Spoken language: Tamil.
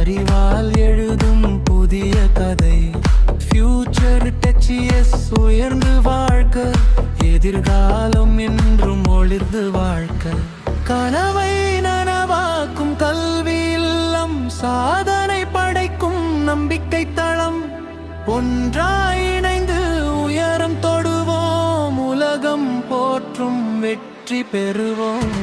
அறிவால் எழுதும் புதிய கதை. ஃபியூச்சர் டச்சிஎஸ் உயர்ந்து வாழ்க்க, எதிர்காலம் என்றும் ஒளிர்ந்து வாழ்க்க. கனவை நனவாக்கும் கல்வி இல்லம், சாதனை படைக்கும் நம்பிக்கை தளம். ஒன்றாய் இணைந்து உயரம் தொடுவோம், உலகம் போற்றும் வெற்றி பெறுவோம்.